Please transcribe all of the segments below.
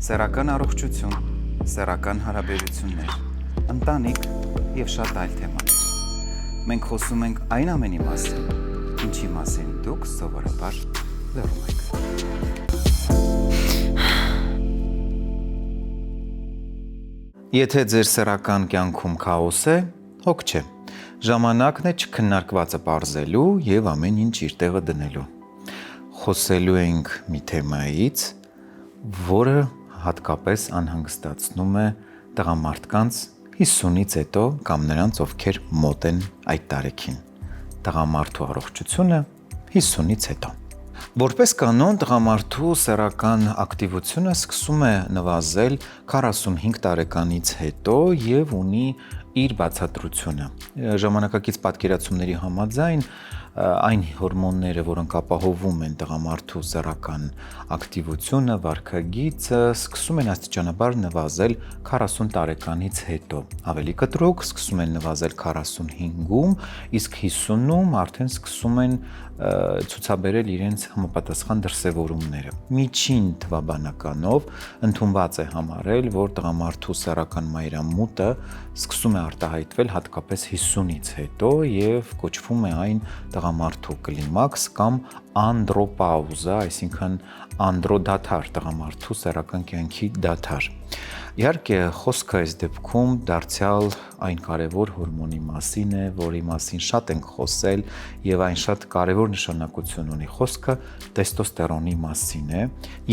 Սեռական առողջություն, սեռական հարաբերություններ, ընտանիք և շատ այլ թեմաներ։ Մենք խոսում ենք այն ամենի մասին, ինչի մասին դուք սովորաբար լռում եք։ Եթե ձեր սեռական կյանքում քաոս է, հոգ չէ։ Ժամանակն է չքննարկվածը պարզելու և ամեն ինչ իր տեղը դնելու։ Խոսելու ենք մի թեմայից, որը հատկապես անհանգստացնում է տղամարդկանց 50-ից հետո կամ նրանց, ովքեր մոտ են այդ տարեքին։ Տղամարդու առողջությունը 50-ից հետո։ Որպես կանոն, տղամարդու սեռական ակտիվությունը սկսում է նվազել 45 տարեկանից հետո և ունի իր բացատրությունը։ Ժամանակակից պատկերացումների համաձայն այն հորմոնները, որոնք ապահովում են տղամարդու սեռական ակտիվությունը, վարքագիծը, սկսում են աստիճանաբար նվազել 40 տարեկանից հետո։ Ավելի կտրուկ, սկսում են նվազել 45-ում, իսկ 50-ում արդեն սկսում են ցուցաբերել իրենց համապատասխան դրսևորումները։ Միջին թվաբանականով ընդունված է համարել, որ տղամարդու սեռական մայրամուտը սկսում է արտահայտվել հատկապես 50-ից հետո և կոչվում է այն տղամարդու կլիմաքս կամ անդրոպաուզա, այսինքն անդրոդադար, տղամարդու սեռական կյանքի դադար։ Իհարկե, խոսքը այս դեպքում դարձյալ այն կարևոր հորմոնի մասին է, որի մասին շատ ենք խոսել և այն շատ կարևոր նշանակություն ունի։ Խոսքը տեստոստերոնի մասին է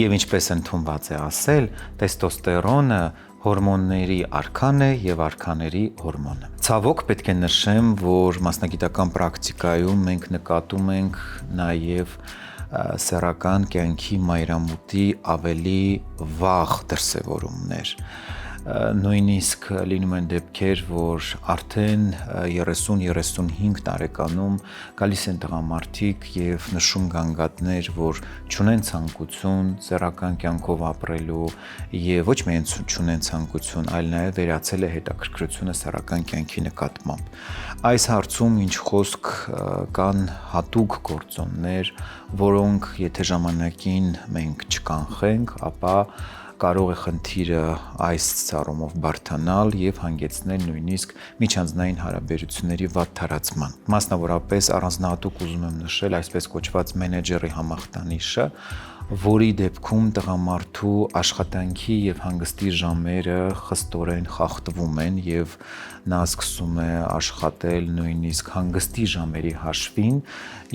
և ինչպես ընդունված է ասել, տեստոստերոնը հորմոնների արքան է և արքաների հորմոնը։ Ցավոք պետք է նշեմ, որ մասնագիտական պրակտիկայում մենք նկատում ենք նաև սեռական կյանքի մայրամուտի ավելի վաղ դրսևորումներ։ Նույնիսկ լինում են դեպքեր, որ արդեն 30-35 տարեկանում գալիս են տղամարդիկ և նշում գանգատներ, որ չունեն ցանկություն սեռական կյանքով ապրելու և ոչ միայն չունեն ցանկություն, այլ նաև վերացել է հետաքրքրությունը սեռական կյանքի նկատմամբ։ Այս հարցում ինչ խոսք կան հատուկ գործոններ, որոնք եթե ժամանակին մենք չկանխենք, ապա կարող է խնդիրը այս առումով բարդանալ և հանգեցնել նույնիսկ միջանձնային հարաբերությունների վատ թարացման։ Մասնավորապես առանձնահատուկ ուզում եմ նշել այսպես կոչված մենեջերի համախտանիշը, որի դեպքում տղամարդու աշխատանքի և հանգստի ժամերը խստորեն խախտվում են և նա սկսում է աշխատել նույնիսկ հանգստի ժամերի հաշվին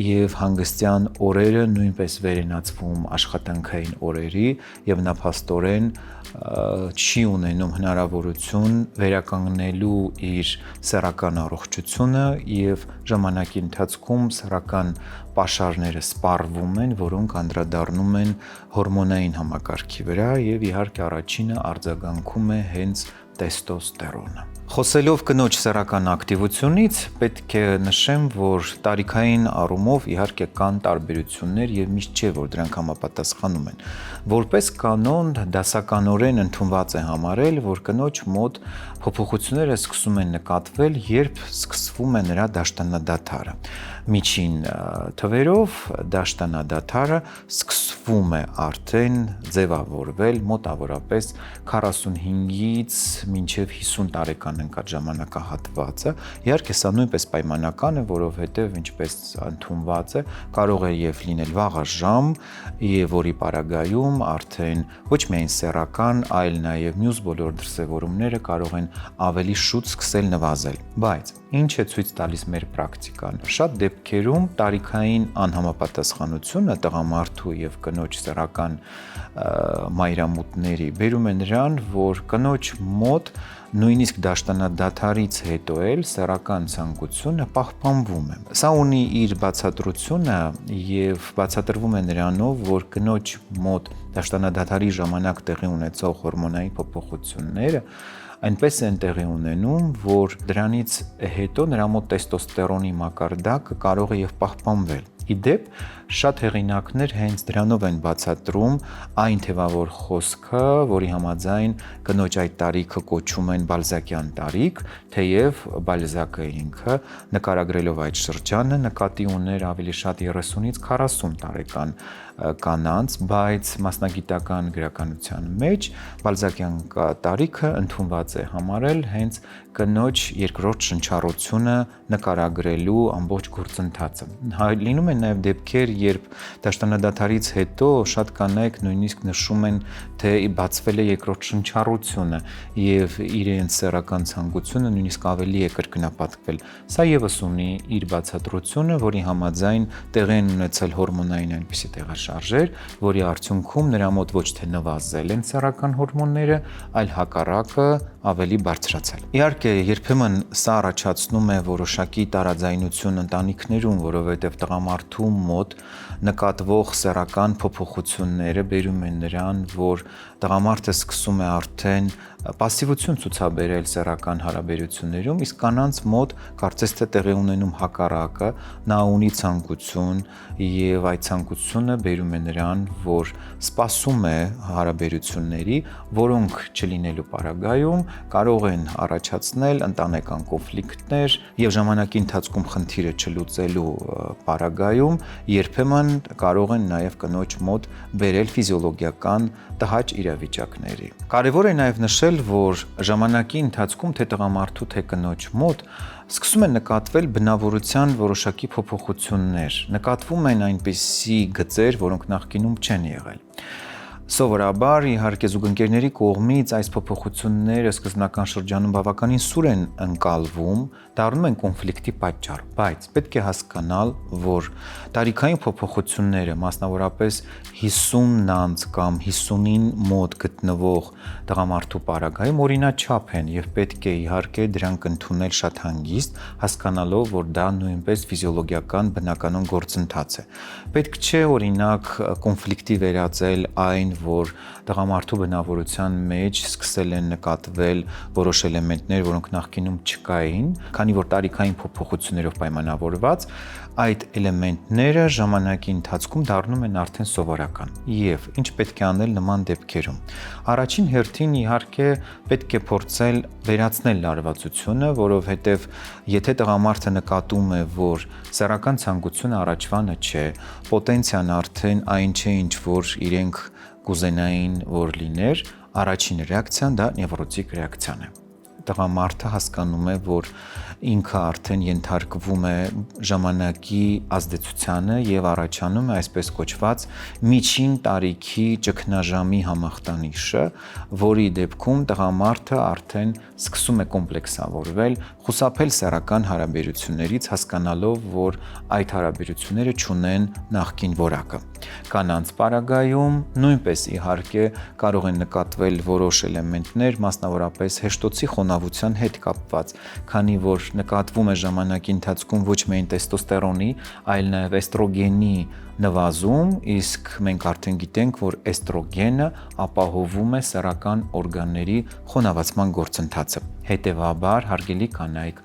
և հանգստյան օրերը նույնպես վերենացվում աշխատանքային օրերի և նա փաստորեն չի ունենում հնարավորություն վերականգնելու իր սեռական առողջությունը և ժամանակի ընթացքում սեռական պաշարները սպառվում են, որոնք անդրադառնում են հորմոնային համակարգի վրա և իհարկե առաջինը արձագանքում է հենց տեստոստերոնը։ Խոսելով կնոջ սեռական ակտիվությունից, պետք է նշեմ, որ տարիքային առումով իհարկե կան տարբերություններ և միշտ չէ, որ դրանք համապատասխանում են։ Որպես կանոն, դասականորեն ընդունված է համարել, որ կնոջ մոտ փոփոխությունները սկսում են նկատվել, երբ սկսվում է նրա դաշտանադադարը։ Միջին թվերով դաշտանադադարը սկսվում է արդեն ձևավորվել մոտավորապես 45-ից մինչև 50 տարեկան ընկած ժամանակահատվածը։ Իհարկե, սա նույնպես պայմանական է, որովհետև ինչպես ընդունված է, կարող է և լինել վաղաժամ, և որի պարագայում արդեն ոչ միայն սեռական, այլ նաև մյուս բոլոր դրսևորումները կարող են ավելի շուտ սկսել նվազել։ Բայց ինչ է ցույց տալիս մեր պրակտիկան։ Շատ դեպքերում տարիքային անհամապատասխանությունը տղամարդու և կնոջ սեռական մայրամուտների բերում է նրան, որ կնոջ մոտ նույնիսկ դաշտանադադարից հետո էլ սեռական ցանկությունը պահպանվում է։ Սա ունի իր բացատրությունը և բացատրվում է նրանով, որ կնոջ մոտ դաշտանադադարի ժամանակ տեղի ունեցող հորմոնային փոփոխությունները այնպես են տեղի ունենում, որ դրանից հետո նրա մոտ տեստոստերոնի մակարդակը կարող է և պահպանվել։ Ի դեպ, շատ հեղինակներ հենց դրանով են բացատրում այն թևավոր խոսքը, որի համաձայն կնոջ այդ տարիքը կոչում են բալզակյան տարիք, թեև Բալզակը ինքը նկարագրելով այդ շրջանը նկատի ուներ ավելի շատ 30-ից 40 տարեկան կանանց, բայց մասնագիտական գրականության մեջ բալզակյան տարիքը ընդունված է համարել հենց կնոջ երկրորդ շնչառությունը նկարագրելու ամբողջ գործընթացը։ Լինում են նաև դեպքեր, երբ դաշտանադադարից հետո շատ կանայք նույնիսկ նշում են, թե բացվել է երկրորդ շնչառությունը եւ իրենց սեռական ցանկությունը նույնիսկ ավելի է կրկնապատկվել։ Սա եւս ունի իր բացատրությունը, որի համաձայն տեղի են ունեցել հորմոնային այնպիսի տեղաշարժեր, որի արդյունքում նրա մոտ ոչ թե նվազել են սեռական հորմոնները, այլ հակառակը ավելի բարձրացել։ Իհարկե, երբեմն սա առաջացնում է որոշակի տարաձայնություն ընտանիքներում, որովհետև տղամարդու մոտ նկատվող սեռական փոփոխությունները բերում են նրան, որ տղամարդը սկսում է արդեն պասիվություն ցուցաբերել սեռական հարաբերություններում, իսկ կանանց մոտ կարծես թե տեղի ունենում հակառակը, նա ունի ցանկություն եւ այդ ցանկությունը բերում է նրան, որ սպասում է հարաբերությունների, որոնք չլինելու պարագայում կարող են առաջացնել ընտանեկան կոնֆլիկտներ եւ ժամանակի ընթացքում խնդիրը չլուծելու պարագայում երբեմն կարող են նաեւ կնոջ մոտ բերել ֆիզիոլոգիական տհաճ իրավիճակների։ Կարևոր է նաեւ նշել, որ ժամանակի ընթացքում թե տղամարդու թե կնոջ մոտ սկսում են նկատվել բնավորության որոշակի փոփոխություններ, նկատվում են այնպիսի գծեր, որոնք նախկինում չեն եղել։ Սովորաբար, իհարկե, զուգընկերների կողմից այս փոփոխությունները սկզբնական շրջանում բավականին սուր են ընկալվում, դառնում են կոնֆլիկտի պատճառ, բայց պետք է հասկանալ, որ տարիքային փոփոխությունները, մասնավորապես 50 անց կամ 50-ին մոտ գտնվող տղամարդու պարագայում օրինաչափ են եւ պետք է իհարկե դրանք ընդունել շատ հանգիստ, հասկանալով, որ դա նույնպես ֆիզիոլոգիական բնականon գործընթաց է։ Պետք չէ օրինակ կոնֆլիկտի վերածել այն, որ տղամարդու բնավորության մեջ սկսել են նկատվել որոշ էլեմենտներ, որոնք նախկինում չկային, քանի որ տարիքային փոփոխություններով պայմանավորված, այդ էլեմենտները ժամանակի ընթացքում դառնում են արդեն սովորական։ Եվ ինչ պետք է անել նման դեպքերում։ Առաջին հերթին իհարկե պետք է փորձել վերացնել լարվածությունը, որովհետև եթե տղամարդը նկատում է, որ սեռական ցանկությունը առաջվանը չէ, պոտենցիան արդեն այն չէ, ինչ որ իրենք կուզենային որ լիներ, առաջին ռեակցիան դա նևրոտիկ ռեակցիան է։ Տղամարդը հասկանում է, որ ինքը արդեն ենթարկվում է ժամանակի ազդեցությանը եւ առաջանում է այսպես կոչված միջին տարիքի ճգնաժամի համախտանիշը, որի դեպքում տղամարդը արդեն սկսում է կոմպլեքսավորվել, խուսափել սեռական հարաբերություններից, հասկանալով, որ այդ հարաբերությունները չունեն նախկին որակը։ Կանանց պարագայում նույնպես իհարկե կարող են նկատվել որոշ էլեմենտներ, մասնավորապես հեշտոցի խոնավության հետ կապված, քանի որ նկատվում է ժամանակի ընթացքում ոչ միայն տեստոստերոնի, այլ նաև էստրոգենի նվազում, իսկ մենք արդեն գիտենք, որ էստրոգենը ապահովում է սեռական օրգանների խոնավացման գործընթացը։ Հետևաբար, հարգելի կանայք,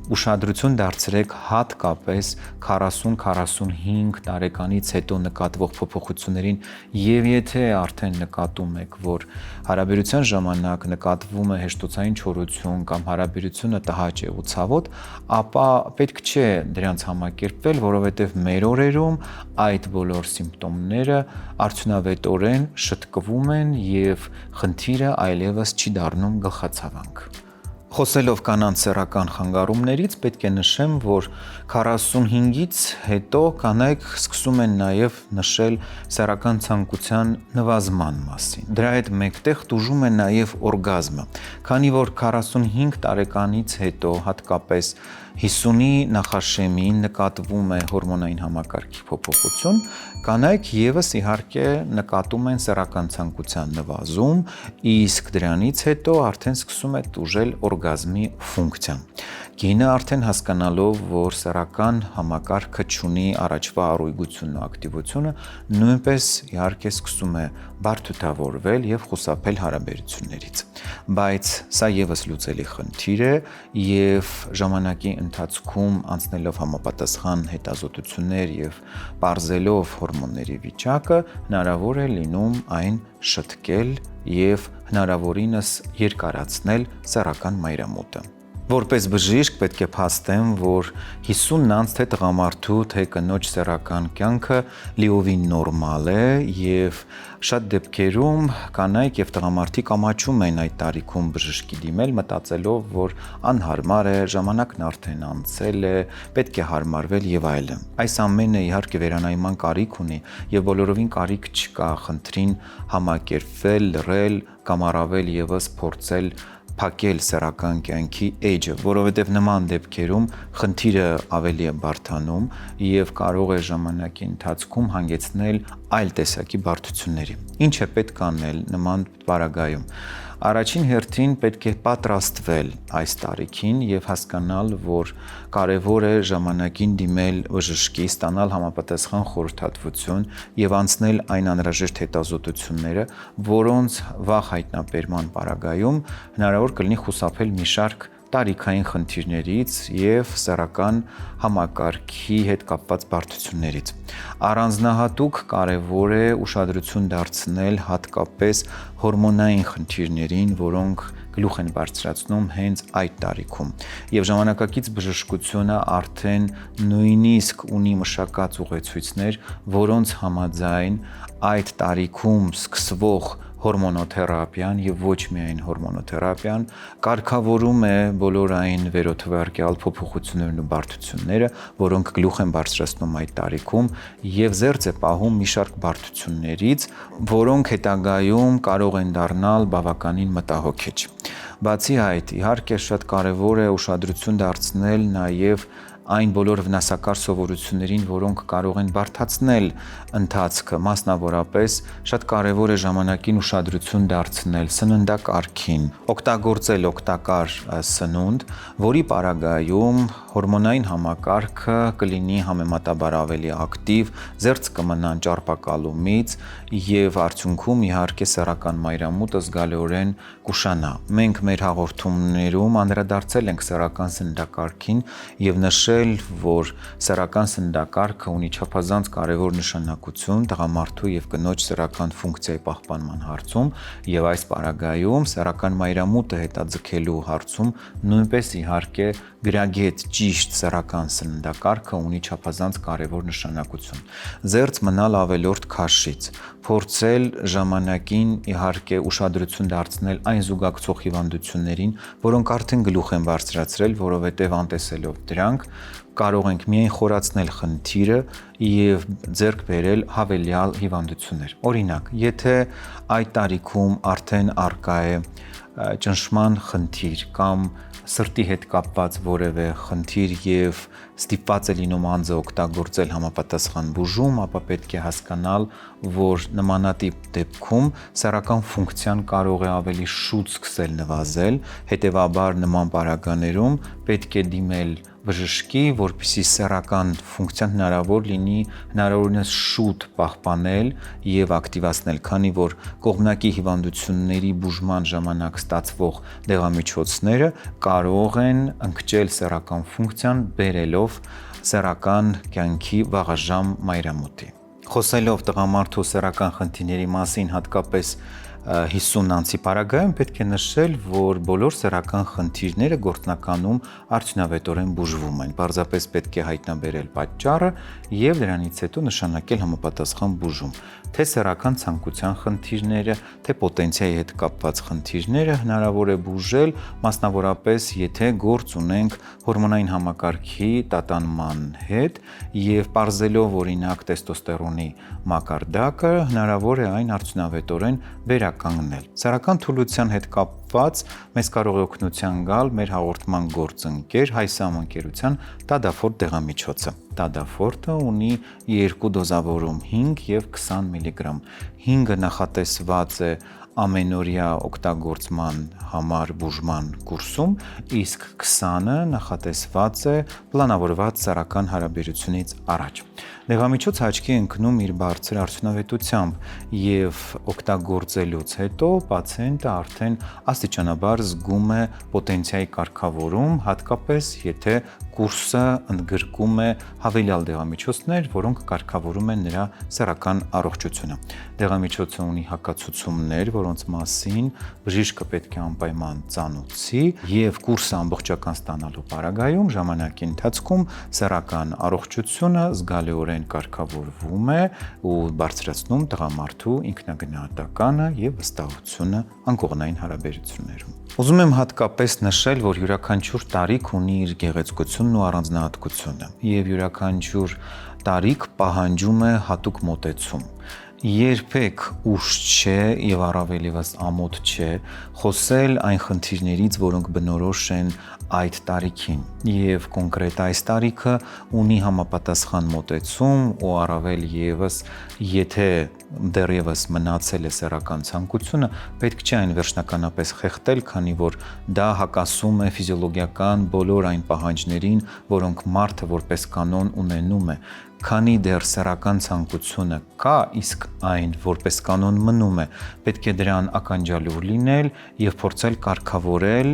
ուշադրություն դարձրեք հատկապես 40-45 տարեկանից հետո նկատվող փոփոխություններին եւ եթե արդեն նկատում եք, որ հարաբերության ժամանակ նկատվում է հեշտոցային չորություն կամ հարաբերությունը տհաճ է ու ցավոտ, ապա պետք չէ դրանց համակերպվել, որովհետեւ մեր օրերում այդ բոլոր սիմպտոմները արդյունավետորեն շտկվում են եւ խնդիրը այլևս չի դառնում գլխացավանք։ Խոսելով կանանց սեռական խանգարումներից, պետք է նշեմ, որ 45-ից հետո կանայք սկսում են նաև նշել սեռական ցանկության նվազման մասին։ Դրա հետ մեկտեղ տուժում է նաև օրգազմը, քանի որ 45 տարեկանից հետո, հատկապես 50-ի նախաշեմին նկատվում է հորմոնային համակարգի փոփոխություն, կանայք եւս իհարկե նկատում են սեռական ցանկության նվազում, իսկ դրանից հետո արդեն սկսում է տուժել օրգազմի ֆունկցիան։ Կինը արդեն հասկանալով, որ սեռական համակարգը չունի առաջվա առույգությունն ու ակտիվությունը, նույնպես իհարկե սկսում է բարդությունավորվել եւ խուսափել հարաբերություններից։ Բայց սա եւս լուծելի խնդիր է եւ ժամանակի ընթացքում անցնելով համապատասխան հետազոտություններ եւ պարզելով հորմոնների վիճակը, հնարավոր է լինում այն շտկել եւ հնարավորինս երկարացնել սեռական մայրամուտը։ Որպես բժիշկ պետք է փաստեմ, որ 50-ն անց թե տղամարդու, թե կնոջ սեռական կյանքը լիովին նորմալ է եւ շատ դեպքերում կանայք եւ տղամարդիկ ամաչում են այդ տարիքում բժշկի դիմել, մտածելով, որ անհարմար է, ժամանակն արդեն անցել է, պետք է հարմարվել եւ այլն։ Այս ամենը իհարկե վերանայման կարիք ունի եւ բոլորովին կարիք չկա խնդրին համակերպվել, լռել կամ առավել եւս փորձել փակել սեռական կյանքի էջը, որովհետև նման դեպքերում խնդիրը ավելի է բարդանում եւ կարող է ժամանակի ընթացքում հանգեցնել այլ տեսակի բարդությունների։ Ինչ է պետք անել նման պարագայում։ Առաջին հերթին պետք է պատրաստվել այս տարիքին եւ հասկանալ, որ կարեւոր է ժամանակին դիմել բժշկի, ստանալ համապատասխան խորհրդատվություն եւ անցնել այն անհրաժեշտ հետազոտությունները, որոնց վաղ հայտնաբերման պարագայում հնարավոր կլինի խուսափել մի շարք տարիքային խնդիրներից եւ սեռական համակարգի հետ կապված բարդություններից։ Առանձնահատուկ կարևոր է ուշադրություն դարձնել հատկապես հորմոնային խնդիրներին, որոնք գլուխ են բարձրացնում հենց այդ տարիքում։ Եվ ժամանակակից բժշկությունը արդեն նույնիսկ ունի մշակած ուղեցույցներ, որոնց համաձայն այդ տարիքում սկսվող հորմոնոթերապիան եւ ոչ միայն հորմոնոթերապիան կարգավորում է բոլոր այն վերոթվարկյալ փոփոխություններն ու բարդությունները, որոնք գլուխ են բարձրացնում այդ տարիքում եւ զերծ է պահում մի շարք բարդություններից, որոնք հետագայում կարող են դառնալ բավականին մտահոգիչ։ Բացի այդ, իհարկե շատ կարեւոր է ուշադրություն դարձնել նաեւ այն բոլոր վնասակար սովորություններին, որոնք կարող են բարդացնել ընթացքը, մասնավորապես շատ կարևոր է ժամանակին ուշադրություն դարձնել սննդակարգին, օգտագործել օգտակար սնունդ, որի պարագայում հորմոնային համակարգը կլինի համեմատաբար ավելի ակտիվ, զերծ կմնան ճարպակալումից եւ արդյունքում իհարկե սեռական մայրամուտը զգալիորեն կուշանա։ Մենք մեր հաղորդումներում անդրադարձել ենք սեռական սննդակարգին եւ նշել, որ սեռական սննդակարգը ունի չափազանց կարևոր նշանակություն տղամարդու եւ կնոջ սեռական ֆունկցիայի պահպանման հարցում եւ այս պարագայում սեռական մայրամուտը հետաձգելու հարցում նույնպես իհարկե գրագետ ճիշտ սեռական սննդակարգը ունի չափազանց կարևոր նշանակություն։ Զերծ մնալ ավելորդ քաշից, փորձել ժամանակին իհարկե ուշադրություն դարձնել այն զուգակցող հիվանդություններին, որոնք արդեն գլուխ են բարձրացրել, որովհետև անտեսելով դրանք կարող ենք միայն խորացնել խնդիրը եւ ձեռք բերել հավելյալ հիվանդություններ։ Օրինակ, եթե այդ տարիքում արդեն արկա է ճնշման խնդիր կամ սրտի հետ կապված որևէ խնդիր եւ ստիպված է լինում անձը օգտագործել համապատասխան բուժում, ապա պետք է հասկանալ, որ նմանատիպ դեպքում սեռական ֆունկցիան կարող է ավելի շուտ սկսել նվազել, հետեւաբար նման պարագաներում պետք է դիմել բժշկի, որպեսզի սեռական ֆունկցիան հնարավոր լինի հնարավորինս շուտ պահպանել եւ ակտիվացնել, քանի որ կողմնակի հիվանդությունների բուժման ժամանակ ստացվող դեղամիջոցները կարող են ընկճել սեռական ֆունկցիան, բերելով սեռական կյանքի վաղաժամ մայրամուտի։ Խոսելով տղամարդու սեռական խնդիրների մասին, հատկապես 50 անցի պարագայում պետք է նշել, որ բոլոր սեռական խնդիրները գործնականում արդյունավետորեն բուժվում են։ Պարզապես պետք է հայտնաբերել պատճառը եւ դրանից հետո նշանակել համապատասխան բուժում։ Թե սեռական ցանկության խնդիրները, թե պոտենցիայի հետ կապված խնդիրները հնարավոր է բուժել, մասնավորապես եթե գործ ունենք հորմոնային համակարգի տատանման հետ եւ պարզելով օրինակ տեստոստերոնի մակարդակը, հնարավոր է այն արդյունավետորեն վերականգնել։ Սեռական թուլության հետ կապված մեզ կարող է օգնության գալ մեր հաղորդման գործընկեր Հայսամ ընկերության Տադաֆորտ դեղամիջոցը։ Տադաֆորտը ունի երկու դոզավորում 5 եւ 20 միլիգրամ։ 5-ը նախատեսված է ամենօրյա օգտագործման համար բուժման կուրսում, իսկ 20-ը նախատեսված է պլանավորված սեռական հարաբերությունից առաջ։ Դեղամիջոցը աչքի է ընկնում իր բարձր արդյունավետությամբ եւ օգտագործելուց հետո պացիենտը արդեն աստիճանաբար զգում է պոտենցիայի կարգավորում, հատկապես եթե կուրսը ընդգրկում է հավելյալ դեղամիջոցներ, որոնք կարգավորում են նրա սեռական առողջությունը։ Դեղամիջոցը ունի հակացուցումներ, որոնց մասին բժիշկը պետք է անպայման ծանոթացի, եւ կուրսը ամբողջական ստանալու պարագայում ժամանակի ընթացքում սեռական առողջությունը զգալիորեն կարգավորվում է ու բարձրացնում տղամարդու ինքնագնահատականը եւ վստահությունը անկողնային հարաբերություններում։ Ուզում եմ հատկապես նշել, որ յուրաքանչյուր տարիք ունի իր գեղեցկությունն ու առանձնահատկությունը, եւ յուրաքանչյուր տարիք պահանջում է հատուկ մոտեցում։ Երբեք ուշ չէ եւ առավել եւս ամոթ չէ խոսել այն խնդիրներից, որոնք բնորոշ են այդ տարիքին, եւ կոնկրետ այս տարիքը ունի համապատասխան մոտեցում ու առավել եւս եթե դեռևս մնացել է սեռական ցանկությունը, պետք չէ այն վերջնականապես խեղդել, քանի որ դա հակասում է ֆիզիոլոգիական բոլոր այն պահանջներին, որոնք մարդը որպես կանոն ունենում է։ Քանի դեռ սեռական ցանկությունը կա, իսկ այն որպես կանոն մնում է, պետք է դրան ականջալուր լինել եւ փորձել կարգավորել,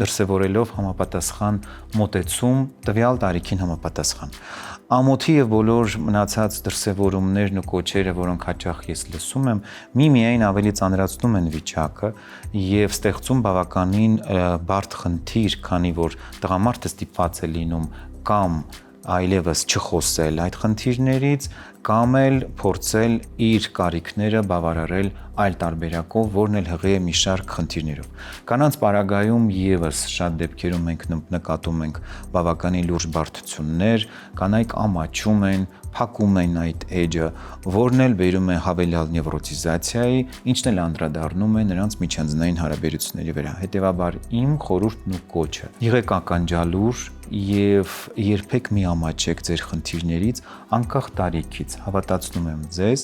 դրսևորելով համապատասխան մոտեցում տվյալ տարիքին համապատասխան։ Ամոթի եւ բոլոր մնացած դրսևորումներն ու կոչերը, որոնք հաճախ ես լսում եմ, միմիայն ավելի ծանրացնում են վիճակը եւ ստեղծում բավականին բարդ խնդիր, քանի որ տղամարդը ստիպված է լինում կամ այլևս չխոսել այդ խնդիրներից կամ էլ փորձել իր կարիքները բավարարել այլ տարբերակով, որն էլ հղի է մի շարք խնդիրներով։ Կանանց պարագայում եւս շատ դեպքերում մենք նկատում ենք բավականին լուրջ բարդություններ, կանայք ամաչում են, փակում են այդ էջը, որն էլ բերում է հավելյալ նևրոտիզացիայի, ինչն էլ անդրադառնում է նրանց միջանձնային հարաբերությունների վրա։ Հետևաբար իմ խորհուրդն ու կոչը՝ եղեք ականջալուր եւ երբեք մի ամաչեք ձեր խնդիրներից, անկախ տարիքից։ Հավատացնում եմ ձեզ,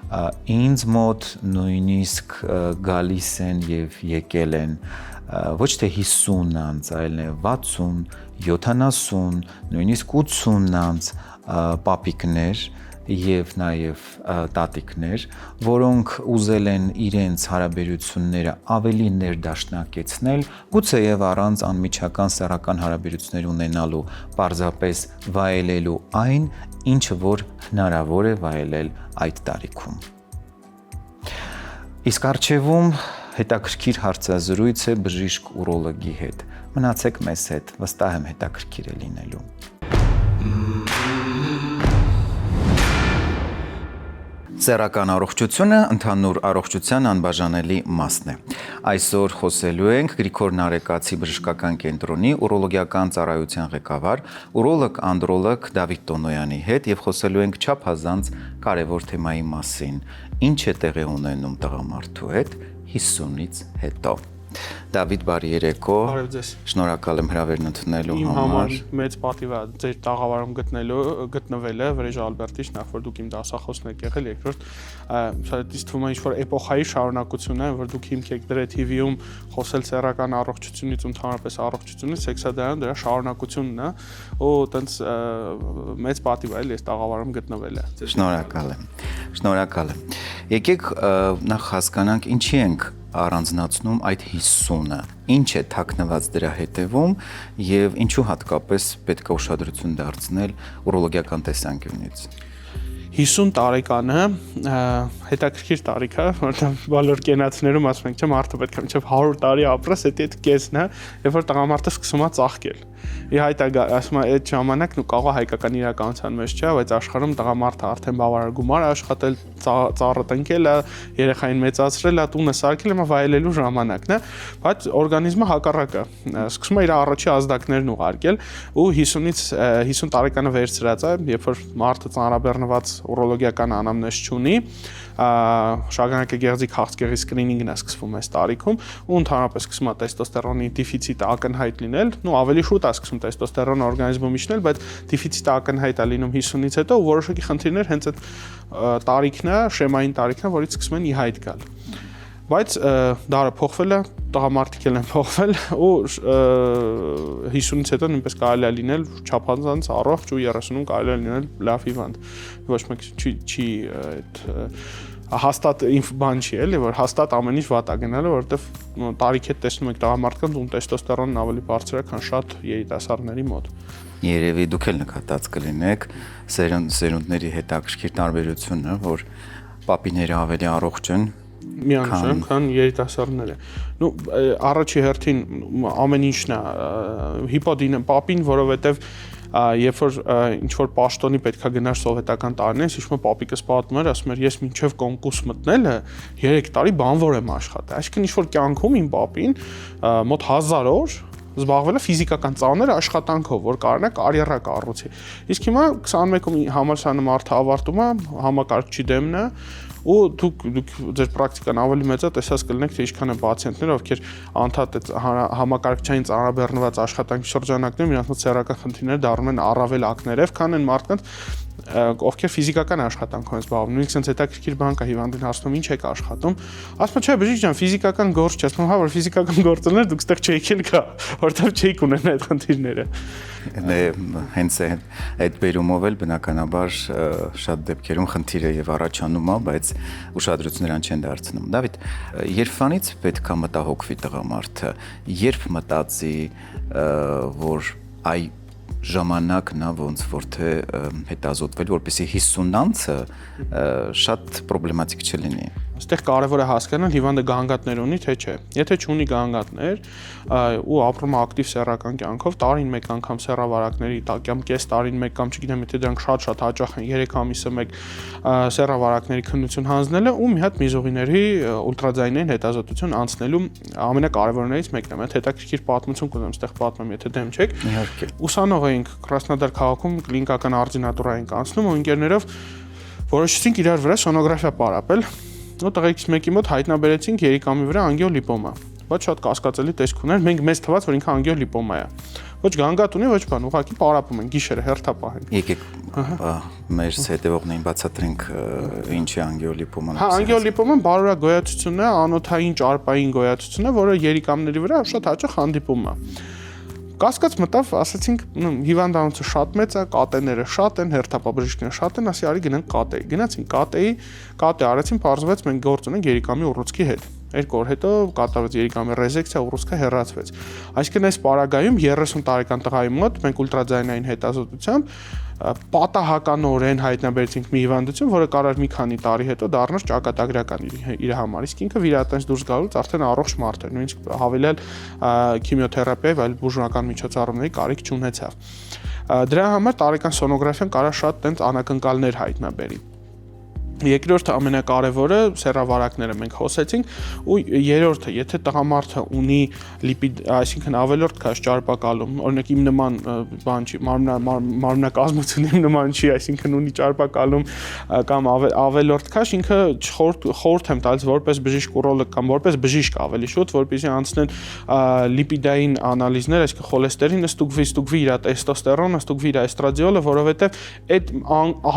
ինձ մոտ նույնիսկ գալիս են եւ եկել են ոչ թե 50 անց, այլ 60, 70, նույնիսկ 80 անց պապիկներ եւ նաեւ տատիկներ, որոնք ուզել են իրենց հարաբերությունները ավելի ներդաշնակեցնել, գուցեև առանց անմիջական սեռական հարաբերություններ ունենալու, պարզապես վայելելու այն, ինչը որ հնարավոր է վայելել այդ տարիքում։ Իսկ առջևում հետաքրքիր հարցազրույց է բժիշկ ուրոլոգի հետ։ Մնացեք մեզ հետ, վստահ եմ հետաքրքիր է լինելու։ Սեռական առողջությունը ընդհանուր առողջության անբաժանելի մասն է։ Այսօր խոսելու ենք Գրիգոր Նարեկացի բժշկական կենտրոնի ուրոլոգիական ծառայության ղեկավար, ուրոլոգ-անդրոլոգ Դավիթ Տոնոյանի հետ եւ խոսելու ենք չափազանց կարևոր թեմայի մասին՝ ինչ է տեղի ունենում տղամարդու հետ 50-ից հետո։ Դավիթ, բարի երեկո։ Բարև ձեզ։ Շնորհակալ եմ հրավերն ընդունելու Իմ համար։ համար մեծ պատիվ է ձեր տաղավարում գտնվելը, Վրեժ Ալբերտիչ, նախ որ դուք իմ դասախոսն եք եղել, երկրորդ սա թվում է ինչ-որ էպոխայի շարունակություն է, որ դուք հիմք եք դրել TV-ում խոսել սեռական առողջությունից ու ընդհանրապես առողջությունից, սեքսադայում դրա շարունակությունն է, ու տենց մեծ պատիվ է այս տաղավարում գտնվելը։ Շնորհակալ եմ։ Շնորհակալ եմ։ Եկեք նախ հասկանանք ինչի ենք առանձնացնում այդ 50-ը, ինչ է թաքնված դրա հետևում եւ ինչու հատկապես պետք է ուշադրություն դարձնել ուրոլոգիական տեսանկյունից։ 50 տարեկանը հետաքրքիր տարիք է, որտեղ բոլոր կենացիներում ասում ենք, չէ, մարդը պետք է մինչև 100 տարի ապրես, դա կեսն է, երբ որ տղամարդը սկսում է ծաղկել։ Իհայտ է, ասում է, այդ ժամանակն ու կարող հայկական իրականության մեջ չէ, բայց աշխարհում տղամարդը արդեն բավարար գումար է աշխատել, ծառը տնկել է, երեխային մեծացրել է, տունը սարքել է, վայելելու ժամանակն է, բայց օրգանիզմը հակառակ է, սկսում է իր առաջի ազդակներն ուղարկել ու 50-ից 50 տարեկանը վերցրած է, երբ որ մարդը ծանրաբեռնված ուրոլոգիական անամնեզ չունի, շագանակը գեղձի քաղցկեղի սկրինինգն է սկսվում այս տարիքում ու ընդհանրապես սկսում է տեստոստերոնի դեֆիցիտը ակնհայտ լինել, ավելի շուտ է սկսում տեստոստերոնը օրգանիզմում իջնել, բայց դեֆիցիտը ակնհայտ է լինում 50-ից հետո ու որոշակի խնդիրներ հենց այդ տարիքն է, շեմային տարիքն է, որից սկսում են ի հայտ գալ։ Բայց դարը փոխվել է, տղամարդիկ են փոխվել ու 50-ից հետո նույնպես կարելի է լինել չափազանց առողջ ու 30-ում կարելի է լինել լավ հիվանդ։ Ոչ մեկ չի այդ հաստատ բան չի էլի, որ հաստատ ամեն ինչ վատ է գնալու, որովհետև տարիքի հետ տեսնում եք տղամարդկանց ում տեստոստերոնն ավելի բարձր է, քան շատ երիտասարդների մոտ։ Երևի դուք էլ նկատած կլինեք սերունդների հետաքրքիր տարբերությունը, որ պապիները ավելի առողջ են, միանշան, քան երիտասարդները։ Նու առաջի հերթին ամեն ինչն է հիպոդինը պապին, որովհետև երբ որ ինչ որ պաշտոնի պետքա գնար սովետական տարիներից, հիշում եմ պապիկս պատմում էր, ասում էր ես մինչև կոնկուրս մտնելը 3 տարի բանվոր եմ աշխատել։ Այսինքն ինչ որ կյանքում իմ պապին մոտ 1000 օր զբաղվել է ֆիզիկական ծանր աշխատանքով, որ կարողանա կարիերա կառուցի։ Իսկ հիմա 21-ում համալսարանը մարդը ավարտում է, համակարգչի դեմն է, ու դուք ձեր պրակտիկան ավելի մեծ է, տեսած կլինեք, թե ինչքան են պացիենտներ, ովքեր անդադ համակարգչային ծանրաբեռնված աշխատանքի շրջանակներում իրանց մոտ սեռական խնդիրներ դառնում են առավել ակներև, քան են մարդկանց, ովքեր ֆիզիկական աշխատանքով են զբաղվում։ Նույնիսկ sense հետաքրքիր բան կա, հիվանդին հարցնում ինչ եք աշխատում, ասում չէ, բժիշկ ջան, ֆիզիկական գործ չէ, ասում հա, որ ֆիզիկական գործելներ դուք ստեղ չեք էլ կա, որտեղ չեք ունենա այդ խնդիրները։ Հենց այդ բերումով էլ բնականաբար շատ դեպքերում խնդիրը եւ առաջանում է, բայց ուշադրություն նրան չեն դարձնում։ Դավիթ, երբանից պետք է մտահոգվի տղամարդը, երբ մտածի, որ այ ժամանակն է ոնց որ թե հետազոտվել, որպեսզի 50-անցը շատ պրոբլեմատիկ չլինի։ Այստեղ կարևոր է հասկանալ հիվանդը գանգատներ ունի, թե չէ։ Եթե չունի գանգատներ ու ապրում է ակտիվ սեռական կյանքով, տարին մեկ անգամ սեռավարակների կամ կես տարին մեկ կամ չգիտեմ, եթե դրանք շատ հաճախ են 3 ամիսը մեկ սեռավարակների քննություն հանձնելը ու մի հատ միզողիների ուլտրաձայնային հետազոտություն անցնելու ամենակարևորներից մեկն է։ Այդ հետաքրքիր պատմություն կունեմ, այստեղ պատմեմ, եթե դեմ չեք։ Իհարկե։ Ուսանող էինք Կրասնոդար քաղաքում կլինիկական արձինատուրա էինք անցնում ու ընկերներով որոշեցինք իրար վրա սոնոգրաֆիա պարապել։ Ու տղեկից մեկի մոտ հայտնաբերեցինք երիկամի վրա անգիոլիպոմա։ Ոչ շատ կասկածելի տեսք ուներ, մենք մեզ թվաց, որ ինքը անգիոլիպոմա է։ Ոչ գանգատ ունի, ոչ բան, ուղղակի պարապում են, գիշերը հերթապահեն։ Եկեք մեր հետևողներին բացատրենք ինչ է անգիոլիպոման։ Հա, անգիոլիպոման բարոյա գոյացություն է, անոթային ճարպային գոյացություն է, որը երիկամների վրա շատ հաճախ հանդիպում է։ Կասկած մտավ, ասացինք, հիվանդանոցը շատ մեծ է, կատեները շատ են, հերթապաբժիշկները շատ են, ասի արի գնանք կատեի։ Գնացինք կատե արեցին, պարզվեց մենք գործ ունենք երիկամի ուռուցքի հետ։ 2 օր հետո կատարվեց երիկամի ռեզեկցիա, ուռուցքը հեռացվեց։ Այսինքն այս պարագայում 30 տարեկան տղայի մոտ մենք ուլտրաձայնային հետազոտությամբ պատահականորեն հայտնաբերեցինք մի հիվանդություն, որը կարող մի քանի տարի հետո դառնար ճակատագրական իր համար։ Իսկ ինքը վիրատանց դուրս գալուց արդեն առողջ մարդ էր, նույնիսկ հավելել քիմիոթերապիայի, այլ բուժական միջոցառումների կարիք չունեցավ։ Դրա համար տարեկան սոնոգրաֆիան կարող շատ տենց անակնկալներ հայտնաբերի։ Երկրորդը ամենակարևորը սեռավարակները մենք խոսեցինք ու երրորդը, եթե տղամարդը ունի լիպիդ, այսինքն ավելորդ քաշ ճարպակալում, օրինակ իմ նման բան չի, մարմնակազմությունը իմ նման չի, այսինքն ունի ճարպակալում կամ ավելորդ քաշ, ինքը խորհուրդ եմ տալիս որպես բժիշկ ուրոլոգ կամ որպես բժիշկ ավելի շուտ, որպեսզի անցնեն լիպիդային անալիզներ, այսինքն խոլեստերինը ստուգվի իր տեստոստերոնը, ստուգվի իր էստրադիոլը, որովհետև այդ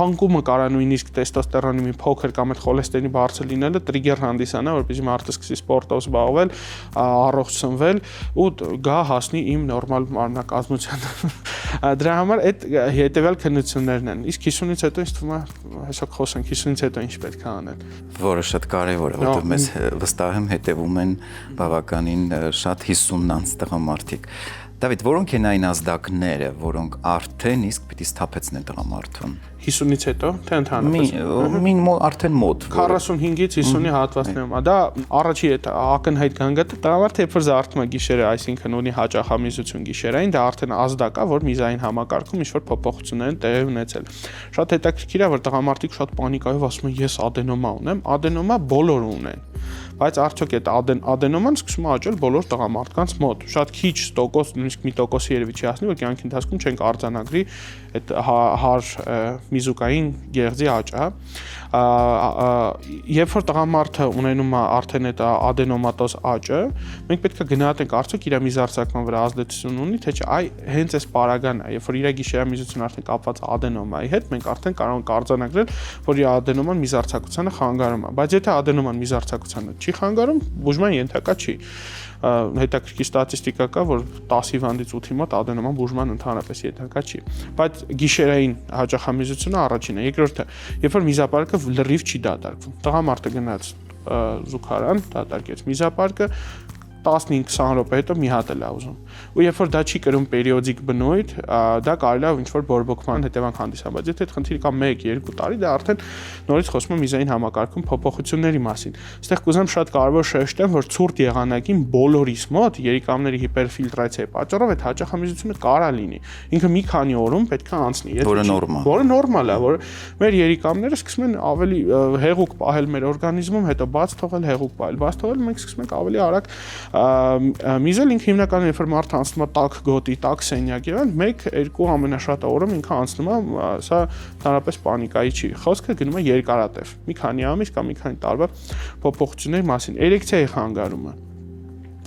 անկումը կարա նույնիսկ տեստոստերոնի փոքր կամ այդ խոլեստերինի բարձր լինելը տրիգեր հանդիսանա, որպեսզի մարդը սկսի սպորտով զբաղվել, առողջ սնվել ու գա հասնի իմ նորմալ մարմնակազմությանը։ Դրա համար այդ հետևյալ քննություններն են։ Իսկ 50-ից հետո ինձ թվում է, հեսա խոսենք 50-ից հետո ինչ պետք է անել։ Որը շատ կարևոր է, որովհետև մեզ վստահ եմ հետևում են բավականին շատ 50-անց տղամարդիկ։ Դավիթ, որոնք են այն ազդակները, որոնք արդեն իսկ պիտի սթափեցնեն տղամարդուն։ 50-ից հետո, թե ընդհանրապես արդեն մոտ 45-ից 50-ի հատվածներում։ Դա առաջի ակնհայտ գանգատը տղամարդը երբ որ զարթում է գիշերը, այսինքն ունի հաճախամիզություն գիշերային, դա արդեն ազդակ է, որ միզային համակարգում ինչ-որ փոփոխություններ են տեղի ունեցել։ Շատ հետաքրքիր է, որ տղամարդիկ շատ պանիկայով ասում են ես ադենոմա ունեմ, ադենոմա բոլորը ունեն։ Բայց արդյոք այդ ադենոման սկսում է աճել բոլոր տղամարդկանց մոտ։ Շատ քիչ տոկոս, նույնիսկ մի տոկոսի երևի չի հասնի, որ կյանքի ընթացքում չենք արձանագրի այդ հար միզուկային գեղձի աճը։ Երբ որ տղամարդը ունենում է արդեն այդ ադենոմատոզ աճը, մենք պետք է գնահատենք արդյոք իր միզարձակման վրա ազդեցություն ունի, թե չէ, այ հենց այս պարագան է, երբ որ իր գիշերամիզությունը արդեն կապված է ադենոմայի հետ, մենք արդեն կարող ենք արձանագրել, որ իր ադենոման միզարձակությանը խանգարում է։ Բայց եթե ադենոման միզարձակությանը չի խանգարում, բուժման ենթակա չի։ Հետաքրքիր ստատիստիկա կա, որ 10 հիվանդից 8-ի մոտ ադենոման բուժման ընդհանրապես ենթակա չի։ Բայց գիշերային հաճախամիզությունը առաջինն է, երկրորդը, երբ որ միզապարկը լրիվ չի դատարկվում։ Տղամարդը գնաց զուգարան, դատարկեց միզապարկը, 15-20 րոպե հետո մի հատ էլ է ուզում։ Ու երբ որ դա չի կրում պերիոդիկ բնույթ, դա կարելի է ինչ-որ բորբոքման հետևանք հանդիսանալ, բայց եթե այդ խնդիրը կա 1-2 տարի, դա արդեն նորից խոսում եմ միզային համակարգում փոփոխությունների մասին։ Այստեղ կուզեմ շատ կարևոր շեշտեմ, որ ցուրտ եղանակին բոլորիս մոտ երիկամների հիպերֆիլտրացիայի պատճառով այդ հաճախամիզությունը կարա լինի։ Ինքը մի քանի օրում պետք է անցնի, որը նորմալ է, որ մեր երիկամները սկսում են ավելի հեղուկ պահել մեր օրգանիզմում, հետո բաց թողել, հեղուկ պահել, բաց թողել, մենք սկսում ենք ավելի արագ միզել ինքը հիմնականում երբ որ մարդը անցնում է տաք գոտի, տաք սենյակ եւ 1-2 ամենաշատը օրում ինքը անցնում է, սա ընդհանրապես պանիկայի չի։ Խոսքը գնում է երկարատև, մի քանի ամիս կամ մի քանի տարվա փոփոխությունների մասին։ Էրեկցիայի խանգարումը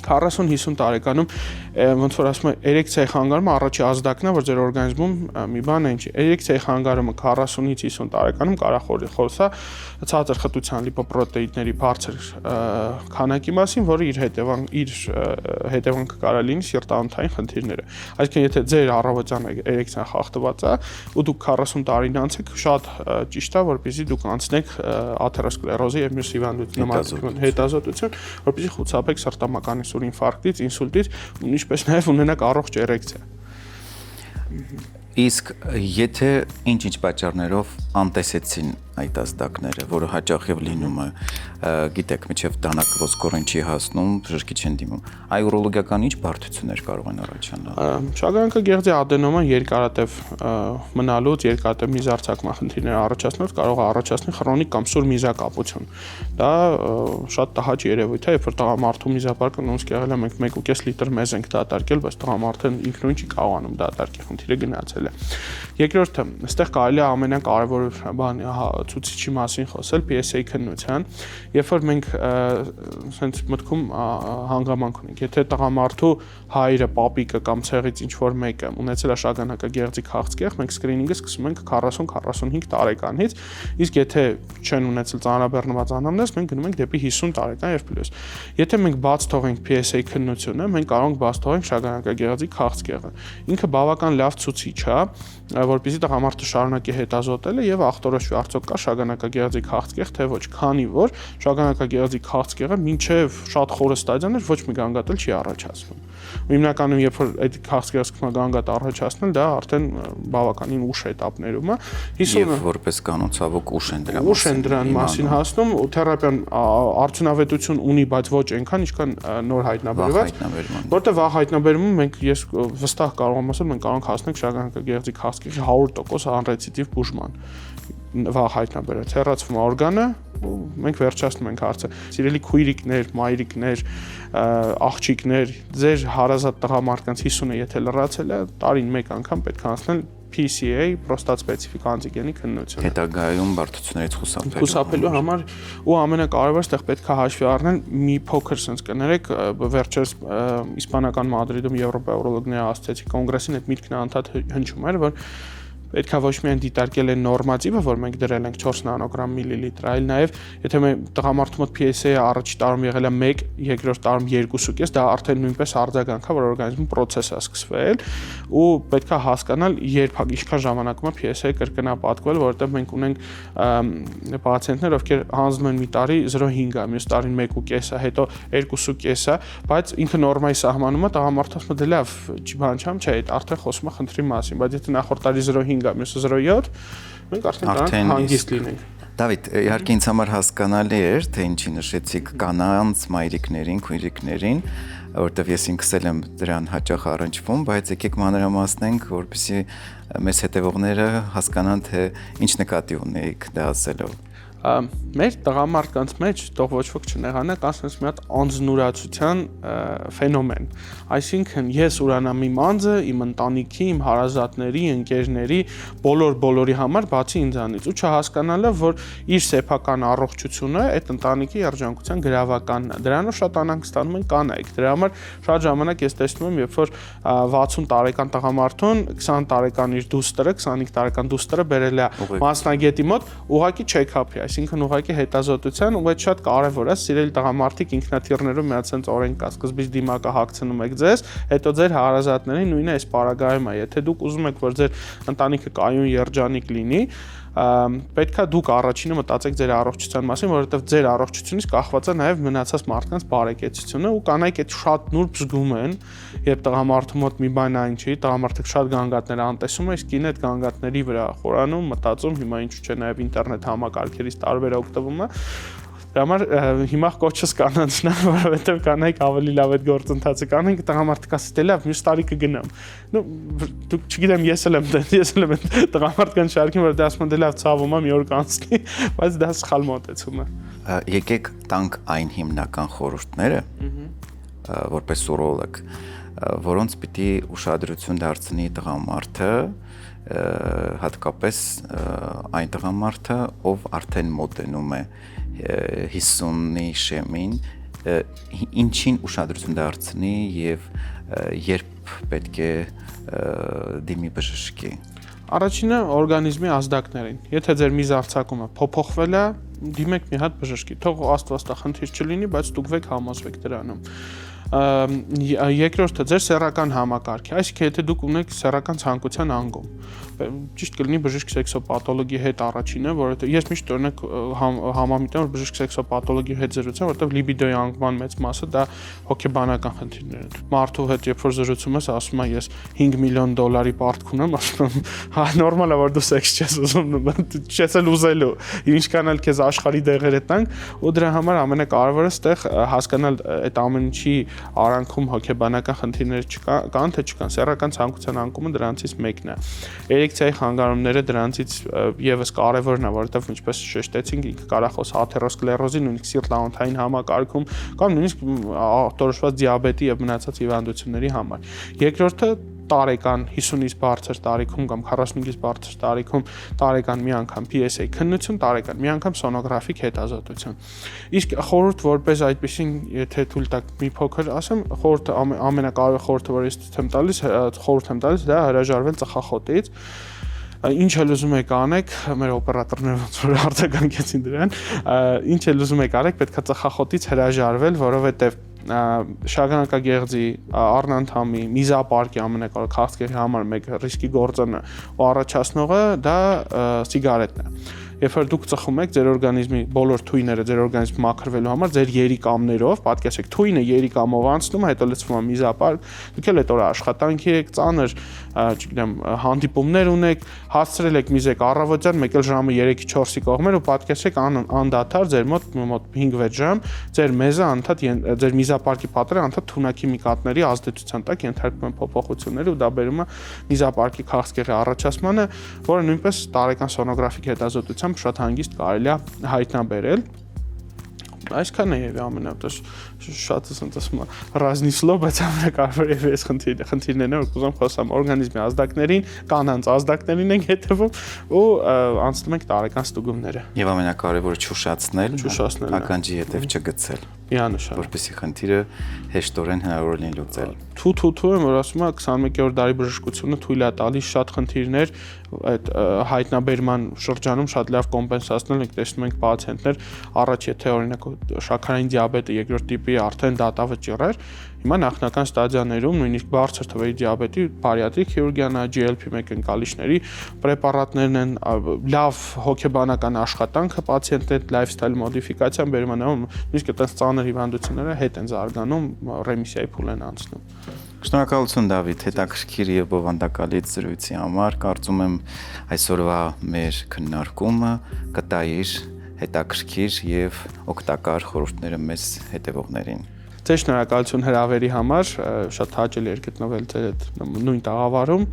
40-50 տարեկանում ոնց որ ասում են էրեկցիայի խանգարումը առաջի ազդակն է, որ ձեր օրգանիզմում մի բան այն չի։ Էրեկցիայի խանգարումը 40-ից 50 տարեկանում կարա խոսա ցածր խտության լիպոպրոտեիդների բարձր քանակի մասին, որը իր հետևանքը կարա լինի սիրտանոթային խնդիրները։ Այսինքն եթե ձեր առավոտյան էրեկցիան խախտված է ու դուք 40 տարին անցեք, շատ ճիշտ է, որպեսզի դուք անցնեք աթերոսկլերոզի եւ մյուս հիվանդությունների հետազոտություն, որպեսզի խուսափեք սրտամկանի ինֆարկտից, ինսուլտից ու ինչպես նաև ունենաք առողջ էրեկցիա։ Իսկ եթե ինչ-ինչ պատճառներով անտեսեցին այդ ազդակները, որը հաճախ եւ լինում է, գիտեք, միջև դանակ ոսկորեն չի հասնում, բժշկի չեն դիմում, այ ուրոլոգիական ինչ բարդություններ կարող են առաջանալ։ Շագանակագեղձի ադենոման երկարատև մնալուց, երկարատև միզարձակման խնդիրներ առաջացնելուց կարող է առաջացնել քրոնիկ կամ սուր միզակապություն։ Դա շատ տհաճ երևույթ է, երբ որ տղամարդու միզապարկը նույնիսկ եղել է մենք 1.5 լիտր մեզ ենք դատարկել, բայց տղամարդը ինքնուրույն չի կարողանում դատարկել, խնդիրը գնացել է։ Երկրորդը, այստեղ կարելի է ամենակարևոր բանը ցուցիչի մասին խոսել PSA քննության, երբ որ մենք sense մտքում հանգամանք ունենք, եթե տղամարդու հայրը, պապիկը կամ ցեղից ինչ որ մեկը ունեցել է շագանակագեղձի քաղցկեղ, մենք սկրինինգը սկսում ենք 40-45 տարեկանից, իսկ եթե չեն ունեցել ծանրաբեռնված անամնեզ, մենք գնում ենք դեպի 50 տարեկան եւ պլյուս։ Եթե մենք բաց թողենք PSA քննությունը, մենք կարող ենք բաց թողենք շագանակագեղձի քաղցկեղը։ Ինքը բավական լավ ցուցիչ է, որպեսզի տղամարդը շարունակի հետազոտելը եւ ախտորոշվի արդյոք կա շագանակագեղձի քաղցկեղ թե ոչ, քանի որ շագանակագեղձի քաղցկեղը մինչեւ շատ խորը ստադիաներ ոչ մի գանգատել չի առաջացնում։ Հիմնականում երբ որ այդ քաղցկեղը սկսում է գանգատ առաջացնել, դա արդեն բավականին ուշ этаպներում է։ Եվ որպես կանոն ցավոք ուշ են դրան մասին հասնում, ու թերապիան արդյունավետություն ունի, բայց ոչ այնքան, ինչքան նոր հայտնաբերված, որտեղ վաղ հայտնաբերումը մենք ես վստահ կարող եմ ասել, մենք կարող ենք հասնել շագանակագեղձի քաղցկեղի 100% անրեցիդիվ բուժման։ Վաղ հայտնաբերած հեռացվում օրգանը, մենք վերջացնում ենք հարցը։ Սիրելի քույրիկներ, մայրիկներ, աղջիկներ, ձեր հարազատ տղամարդկանց 50-ը եթե լրացել է, տարին 1 անգամ պետք է անցնել PSA պրոստատ սպეციფიկ անտիգենի քննություն։ Հետագայում բարդություններից խուսափելու համար ու ամենակարևորը այդտեղ պետք է հաշվի առնել մի փոքր sense կներեք, վերջերս իսպանական Մադրիդում Եվրոպայի ուրոլոգների ասոցիացիայի կոնգրեսին այդ միտքն անդադ հնչում էր, որ պետք է ոչ միայն դիտարկել են նորմատիվը, որ մենք դրել ենք 4 նանոգրամ միլիլիտր, այլ նաև եթե մենք տղամարդու մոտ PSA-ը առաջի տարում եղել է 1, երկրորդ տարում 2.5, դա արդեն նույնպես արձագանք է, որ օրգանիզմում process է սկսվել, ու պետք է հասկանալ երբ ինչքան ժամանակում է PSA-ը կրկնապատկվել, որովհետև մենք ունենք պացիենտներ, ովքեր հանձնում են մի տարի 0.5-ը, մյուս տարին 1.5-ը, հետո 2.5-ը, բայց ինքը նորմայի սահմանում է, տղամարդը ասում է դե լավ, բան չեմ, չէ, այդ արդեն խոսում է խնդրի մասին, բայց եթե նախորդ տարի 0.5 մյուսը 0.7, մենք արդեն հանգիստ լինենք։ Դավիթ, իհարկե ինձ համար հասկանալի էր, թե ինչի նշեցիք կանանց, մայրիկներին, քույրիկներին, որտեվ ես ինքս էլ եմ դրան հաճախ առնչվում, բայց եկեք մանրամասնենք, որպեսզի մեզ հետևողները հասկանան, թե ինչ նկատի ունեիք դա ասելով։ Մեր տղամարդկանց մեջ թող ոչ ոք չնեղանա, կա sense մի հատ անձնուրացության ֆենոմեն։ Այսինքն ես ուրանամ իմ անձը, իմ ընտանիքի, իմ հարազատների, ընկերների, բոլորի համար բացի ինձանից ու չհասկանալը, որ իր սեփական առողջությունը այդ ընտանիքի երջանկության գրավականն է։ Դրանով շատ անհանգ ստանում են կանայք։ Դրա համար շատ ժամանակ ես տեսնում եմ, երբ որ 60 տարեկան տղամարդուն 20 տարեկան իր դուստրը, 25 տարեկան դուստրը բերել է մասնագետի մոտ, ուղղակի check-up-ի, այսինքն ուղղակի հետազոտության, ու այդ շատ կարևոր է, սիրելի տղամարդիկ ինքնաթիռներում մի հատ sense օրենք կա, սկզբից դիմակը հագցնում եք ձեզ, հետո ձեր հարազատներին նույնը այս պարագայում է, եթե դուք ուզում եք, որ ձեր ընտանիքը կայուն երջանիկ լինի, պետքա դուք առաջինը մտածեք ձեր առողջության մասին, որովհետև ձեր առողջությունից կախված է նաև մնացած մարդկանց բարեկեցությունը ու կանայք այդ շատ նուրբ զգում են, երբ տղամարդու մոտ մի բան այն չի, տղամարդը շատ գանգատներ անտեսում է, իսկ կինը այդ գանգատների վրա խորանում, մտածում, հիմա ինչու՞ չէ նաև ինտերնետ համակարգերից տարբեր օգտվում է։ Դրա համար հիմա կոչս կանանցն է, որովհետև կանայք ավելի լավ այդ գործընթացը կանեն, տղամարդը կասի դե լավ, մյուս տարի կգնամ։ Նու դուք չգիտեմ, ես էլ եմ տղամարդկան շարքին, որ դա ասում են դե լավ, ցավում եմ, մի օր կանցնի, բայց դա սխալ մոտեցում է։ Եկեք տանք այն հիմնական խորհուրդները, որպես ուրոլոգ, որոնց պիտի ուշադրություն դարձնի տղամարդը, հատկապես այն տղամարդը, ով արդեն մոտենում է 50-ի շեմին, ինչին ուշադրություն դարձնի եւ երբ պետք է դիմի բժշկի։ Առաջինը օրգանիզմի ազդակներին։ Եթե ձեր միզարձակումը փոփոխվել է, դիմեք մի հատ բժշկի։ Թող աստվածախնդիր չլինի, բայց ստուգվեք, համոզվեք դրանում։ Երկրորդը ձեր սեռական համակարգը, այսինքն եթե դուք ունեք սեռական ցանկության անգում, ճիշտ կլինի բժիշկ սեքսոպաթոլոգի հետ առաջինը, որովհետև ես միշտ օրինակ համամիտեմ, որ բժիշկ սեքսոպաթոլոգի հետ զրուցեմ, որովհետև լիբիդոյի անկման մեծ մասը դա հոգեբանական խնդիրներ են։ Մարդու հետ երբ որ զրուցում ես, ասում է ես $5 միլիոն պարտք ունեմ, ասում եմ, հա նորմալ է որ դու սեքս չես ուզում, չես էլ ուզելու, ինչքան էլ քեզ աշխարհի դեղերը տանք, ու դրա համար ամենակարևորը ստեղ հասկանալ այդ ամեն ինչի արանքում հոգեբանական խնդիրներ կան թե չկան, սեռական ցանկության անկումը դրանցից մեկն է։ Էրեկցիայի խանգարումները դրանցից եւս կարևորն է, որովհետեւ ինչպես շեշտեցինք, ինքը կարող խոս աթերոսկլերոզի, նույնիսկ սիրտ-լանոթային համակարգում կամ նույնիսկ ախտորոշված դիաբետի եւ մնացած հիվանդությունների համար։ Երկրորդը տարեկան 50-ից բարձր տարիքում կամ 45-ից բարձր տարիքում տարեկան մի անգամ PSA քննություն, տարեկան մի անգամ սոնոգրաֆիկ հետազոտություն։ Իսկ խորհուրդ որպես այդպեսին, եթե թույլ տաք մի փոքր ասեմ, խորհուրդը ամենակարևոր խորհուրդը, որ ես խորհուրդ եմ տալիս, դա հրաժարվել ծխախոտից։ Ինչ էլ ուզում եք անեք, մեր օպերատորները ոնց որ արձագանքեցին դրան, ինչ էլ ուզում եք արեք, պետք է ծխախոտից հրաժարվել, որովհետև շագանակագեղձի, առնանդամի, միզապարկի ամենակարևոր քաղցկեղի համար մեկ ռիսկի գործոնը ու առաջացնողը դա սիգարետն է։ Երբ որ դուք ծխում եք, ձեր օրգանիզմի բոլոր թույները ձեր օրգանիզմը մաքրվելու համար ձեր երիկամներով, պատկերացրեք, թույնը երիկամով անցնում է, հետո լցվում է միզապարկ, դուք էլ այդ օրը աշխատանքի եք, ծանր, չգիտեմ, հանդիպումներ ունեք, հասցրել եք միզեք առավոտյան, մեկ էլ ժամը 3-ից 4-ի կողմեր ու պատկերացրեք անդադար ձեր մոտ 5-6 ժամ ձեր մեզը անդադ ձեր միզապարկի պատերը անդադ թունաքիմիկատների ազդեցության տակ ենթարկվում են փոփոխություններ ու դա բերում է միզապարկի քաղցկեղի առաջացմանը, որը նույնպես տարեկան սոնոգրաֆիկ հետազոտությամբ շատ հանգիստ կարելի է հայտնաբերել։ Այսքան է եւ ամենատես շատ ասեմ ռազմիսլո, բայց ամենակարևորը եւ այս խնդիրներն որ կուզեմ խոսամ օրգանիզմի ազդակներին, կանանց ազդակներին ենք հետևում ու անցնում ենք տարեկան ստուգումները։ Եվ ամենակարևորը ճուշացնել, ականջի հետև չգցել։ Միանշան։ Որպեսզի խնդիրը հեշտորեն հնարավոր լինի լուծել։ Թութ եմ, որ ասում է 21-րդ դարի բժշկությունը թույլ է տալիս շատ խնդիրներ այդ հայտնաբերման շրջանում շատ լավ կոմպենսացնել, ենք տեսնում ենք պացիենտներ, առաջ եթե օրինակ շաքարային դիաբետը երկրորդ տիպի արդեն դատավճիռ էր, հիմա նախնական ստադիաներում նույնիսկ բարձր թվերի դիաբետի բարիատրիկ քիրուրգիան, GLP-1 ընկալիչների պրեպարատներն են, լավ հոգեբանական աշխատանքը պացիենտների լայֆսթայլ մոդիֆիկացիան բերում են, նույնիսկ այդպես ծանր հիվանդությունները հետ են զարգանում, ռեմիսիայի փուլ են անցնում։ Շնորհակալություն Դավիթ, հետաքրքիր եւ բովանդակալից զրույցի համար։ Կարծում եմ այսօրվա մեր քննարկումը կտայիր հետաքրքիր եւ օգտակար խորհուրդները մեզ հետևողներին։ Ձեր շնորհակալություն հրավերի համար, շատ հաճելի էր գտնվել ձեր այդ նույն տաղավարում։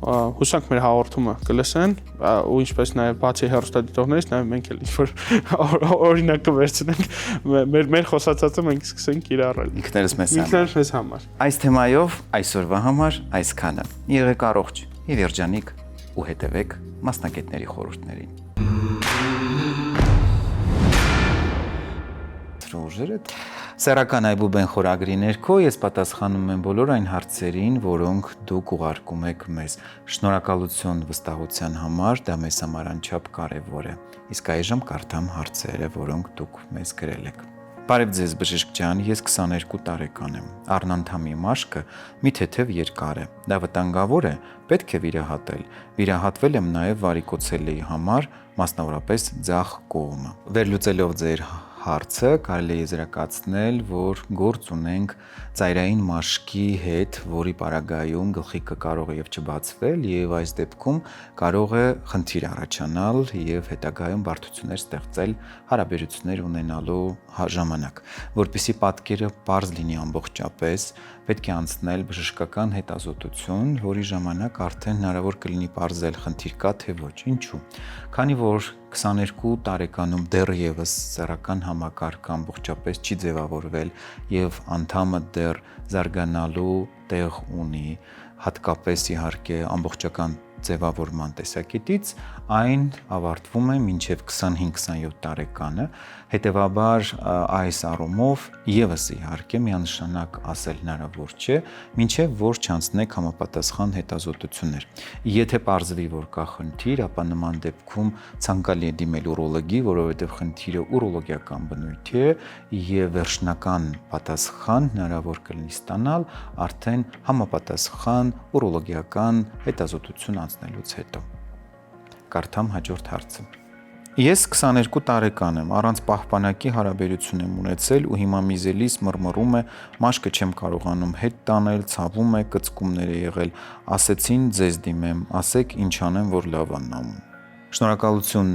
Հուսանք մեր հաղորդումը կլսեն ու ինչպես նաև բացի հեռուստադիտողներից նաև մենք էլ ինչ-որ օրինակ կվերցնենք մեր խոսածածը մենք սկսենք կիրառել ինքներս մեզ համար։ Այս թեմայով այսօրվա համար այսքանը։ Եղեք առողջ եւ երջանիկ ու հետևեք մասնագետների խորհուրդներին։ Սեռական այբուբեն խորագրի ներքո ես պատասխանում եմ բոլոր այն հարցերին, որոնք դուք ուղարկում եք մեզ։ Շնորհակալություն վստահության համար, դա մեզ համար անչափ կարևոր է։ Իսկ այժմ կարդամ հարցերը, որոնք դուք մեզ գրել եք։ Բարև ձեզ բժիշկ ջան, ես 22 տարեկան եմ։ Առնանդամի մաշկը մի թեթև երկար է։ Դա վտանգավոր է, պետք է վիրահատել։ Վիրահատվել եմ նաև վարիկոցելիի համար, մասնավորապես ձախ կողմը։ Վերլուծելով ձեր հարցը, կարելի է եզրակացնել, որ գործ ունենք ծայրային մաշկի հետ, որի պարագայում գլխիկը կարող է եւ չբացվել եւ այս դեպքում կարող է խնդիր առաջանալ եւ հետագայում բարդություններ ստեղծել հարաբերություններ ունենալու ժամանակ։ Որպեսզի պատկերը պարզ լինի ամբողջապես, պետք է անցնել բժշկական հետազոտություն, որի ժամանակ արդեն հնարավոր կլինի պարզել խնդիր կա թե ոչ։ Ինչու՞։ Քանի որ 22 տարեկանում դեռևս սեռական համակարգը ամբողջապես չի ձևավորվել եւ անդամը դեռ զարգանալու տեղ ունի, հատկապես իհարկե ամբողջական ձևավորման տեսակետից, այն ավարտվում է մինչև 25-27 տարեկանը, հետևաբար այս առումով եւս իհարկե միանշանակ ասել հնարավոր չէ, մինչև որ չանցնեք համապատասխան հետազոտություններ։ Եթե պարզվի, որ կա խնդիր, ապա նման դեպքում ցանկալի է դիմել ուրոլոգի, որովհետև խնդիրը ուրոլոգիական բնույթ է եւ վերջնական պատասխան հնարավոր կլինի ստանալ արդեն համապատասխան ուրոլոգիական հետազոտություն անցնելուց հետո։ Կարդամ հաջորդ հարցը։ Ես 22 տարեկան եմ, առանց պահպանակի հարաբերություն եմ ունեցել ու հիմա միզելիս մռմռում է, մաշկը չեմ կարողանում հետ տանել, ցավում է, կծկումներ է եղել, ասեցին ձեզ դիմեմ, ասեք ինչ անեմ, որ լավ անամ։ Շնորհակալություն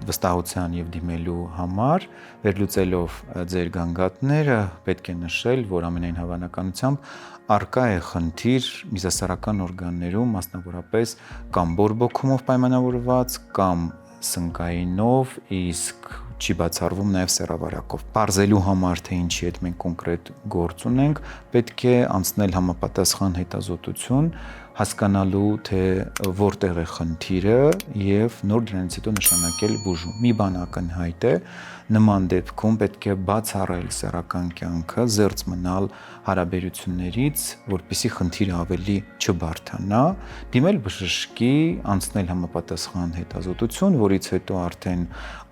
վստահության եւ դիմելու համար, վերլուծելով ձեր գանգատները, պետք է նշել, որ ամենայն հավանականությամբ արկա է խնդիր միզասեռական օրգաններում, մասնավորապես կամ բորբոքումով պայմանավորված, կամ սնկայինով, իսկ չի բացառվում նաև սեռավարակով։ Պարզելու համար, թե ինչի հետ մենք կոնկրետ գործ ունենք, պետք է անցնել համապատասխան հետազոտություն, հասկանալու, թե որտեղ է խնդիրը եւ նոր դրանից հետո նշանակել բուժում։ Մի բան ակնհայտ է, նման դեպքում պետք է բացառել սեռական կյանքը, զերծ մնալ հարաբերություններից, որպեսզի խնդիրը ավելի չբարդանա, դիմել բժշկի, անցնել համապատասխան հետազոտություն, որից հետո արդեն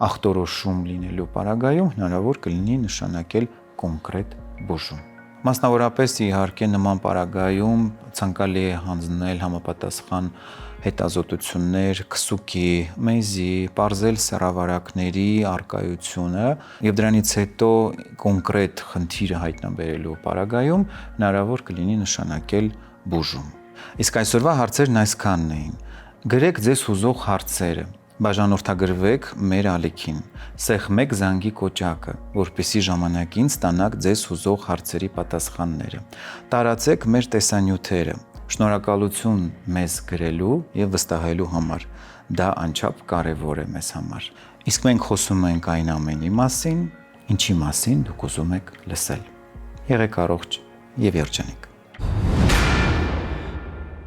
ախտորոշում լինելու պարագայում հնարավոր կլինի նշանակել կոնկրետ բուժում։ Մասնավորապես իհարկե նման պարագայում ցանկալի է հանձնել համապատասխան հետազոտություններ, քսուկի, մեզի, պարզել սեռավարակների արկայությունը եւ դրանից հետո կոնկրետ խնդիրը հայտնաբերելու պարագայում հնարավոր կլինի նշանակել բուժում։ Իսկ այսօրվա հարցերն այսքանն էին։ Գրեք ձեզ հուզող հարցերը, բաժանորդագրվեք մեր ալիքին, սեղ 1 զանգի կոճակը, որպեսզի ժամանակին ստանաք ձեզ հուզող հարցերի պատասխանները։ Տարածեք մեր տեսանյութերը։ Շնորհակալություն մեզ գրելու եւ վստահելու համար։ Դա անչափ կարեւոր է մեզ համար։ Իսկ մենք խոսում ենք այն ամենի մասին, ինչի մասին դուք ուզում եք լսել։ Եղեք առողջ եւ երջանիկ։